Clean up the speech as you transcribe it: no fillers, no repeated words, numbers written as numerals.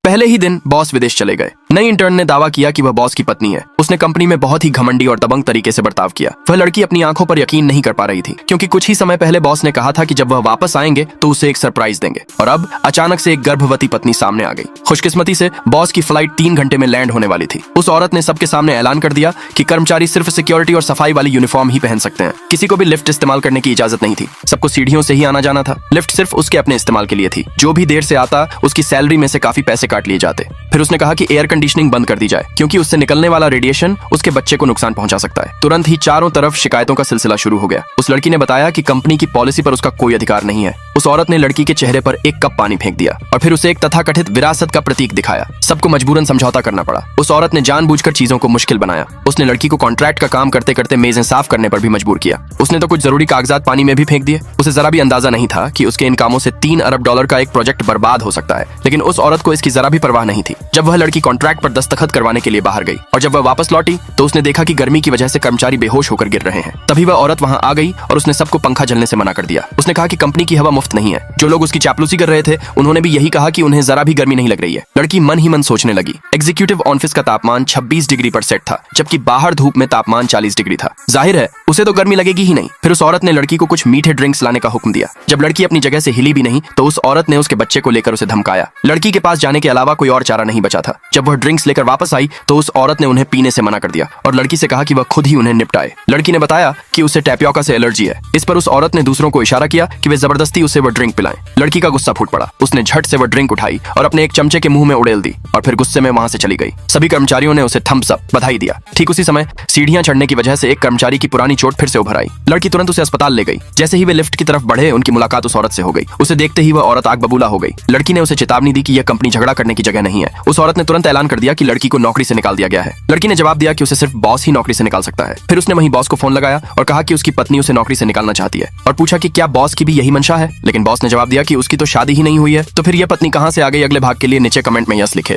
पहले ही दिन बॉस विदेश चले गए। नई इंटर्न ने दावा किया कि वह बॉस की पत्नी है। उसने कंपनी में बहुत ही घमंडी और दबंग तरीके से बर्ताव किया। वह लड़की अपनी आंखों पर यकीन नहीं कर पा रही थी, क्योंकि कुछ ही समय पहले बॉस ने कहा था कि जब वह वापस आएंगे तो उसे एक सरप्राइज देंगे, और अब अचानक से एक गर्भवती पत्नी सामने आ गई। खुशकिस्मती से बॉस की फ्लाइट 3 घंटे में लैंड होने वाली थी। उस औरत ने सबके सामने ऐलान कर दिया कि कर्मचारी सिर्फ सिक्योरिटी और सफाई वाली यूनिफॉर्म ही पहन सकते हैं। किसी को भी लिफ्ट इस्तेमाल करने की इजाजत नहीं थी। सबको सीढ़ियों से ही आना जाना था। लिफ्ट सिर्फ उसके अपने इस्तेमाल के लिए थी। जो भी देर से आता उसकी सैलरी में से काफी पैसे काट लिए जाते। फिर उसने कहा कि एयर कंडीशनिंग बंद कर दी जाए, क्योंकि उससे निकलने वाला रेडिएशन उसके बच्चे को नुकसान पहुंचा सकता है। तुरंत ही चारों तरफ शिकायतों का सिलसिला शुरू हो गया। उस लड़की ने बताया कि कंपनी की पॉलिसी पर उसका कोई अधिकार नहीं है। उस औरत ने लड़की के चेहरे पर एक कप पानी फेंक दिया और फिर उसे एक तथाकथित विरासत का प्रतीक दिखाया। सबको मजबूरन समझौता करना पड़ा। उस औरत ने जानबूझकर चीजों को मुश्किल बनाया। उसने लड़की को कॉन्ट्रैक्ट का काम करते करते मेजें साफ करने पर भी मजबूर किया। उसने तो कुछ जरूरी कागजात पानी में भी फेंक दिए। उसे जरा भी अंदाजा नहीं था कि उसके इन कामों से $3 अरब का एक प्रोजेक्ट बर्बाद हो सकता है, लेकिन उस औरत को इसकी जरा भी परवाह नहीं थी। जब वह लड़की कॉन्ट्रैक्ट पर दस्तखत करवाने के लिए बाहर गई और जब वह वापस लौटी तो उसने देखा कि गर्मी की वजह से कर्मचारी बेहोश होकर गिर रहे हैं। तभी वह औरत वहां आ गई और उसने सबको पंखा झलने से मना कर दिया। उसने कहा कि कंपनी की हवा मुफ्त नहीं है। जो लोग उसकी चापलूसी कर रहे थे उन्होंने भी यही कहा कि उन्हें जरा भी गर्मी नहीं लग रही है। लड़की मन ही मन सोचने लगी। एग्जीक्यूटिव ऑफिस का तापमान 26 डिग्री पर सेट था, जबकि बाहर धूप में तापमान 40 डिग्री था। जाहिर है उसे तो गर्मी लगेगी ही नहीं। फिर उस औरत ने लड़की को कुछ मीठे ड्रिंक्स लाने का हुक्म दिया। जब लड़की अपनी जगह से हिली भी नहीं तो उस औरत ने उसके बच्चे को लेकर उसे धमकाया। लड़की के पास जाने के अलावा कोई और चारा नहीं बचा था। जब वह ड्रिंक्स लेकर वापस आई तो उस औरत ने उन्हें पीने से मना कर दिया और लड़की से कहा कि वह खुद ही उन्हें निपटाए। लड़की ने बताया कि उसे टैपियोका से एलर्जी है। इस पर उस औरत ने दूसरों को इशारा किया कि वे जबरदस्ती उसे वह ड्रिंक पिलाएं। लड़की का गुस्सा फूट पड़ा। उसने झट से वह ड्रिंक उठाई और अपने एक चमचे के मुंह में उड़ेल दी और फिर गुस्से में वहां से चली गई। सभी कर्मचारियों ने उसे थम्स अप बधाई दिया। ठीक उसी समय सीढ़ियां चढ़ने की वजह से एक कर्मचारी की पुरानी चोट फिर से उभर आई। लड़की तुरंत उसे अस्पताल ले गई। जैसे ही वे लिफ्ट की तरफ बढ़े उनकी मुलाकात उस औरत से हो गई। उसे देखते ही वह औरत आग बबूला हो गई। लड़की ने उसे चेतावनी दी कि यह कंपनी झगड़ा करने की जगह नहीं है। उस औरत ने तुरंत ऐलान कर दिया कि लड़की को नौकरी से निकाल दिया गया है। लड़की ने जवाब दिया कि उसे सिर्फ बॉस ही नौकरी से निकाल सकता है। फिर उसने वहीं बॉस को फोन लगाया और कहा कि उसकी पत्नी उसे नौकरी से निकालना चाहती है और पूछा कि क्या बॉस की भी यही मंशा है। लेकिन बॉस ने जवाब दिया कि उसकी तो शादी ही नहीं हुई है। तो फिर यह पत्नी कहां से आ गई? अगले भाग के लिए नीचे कमेंट में यस लिखे।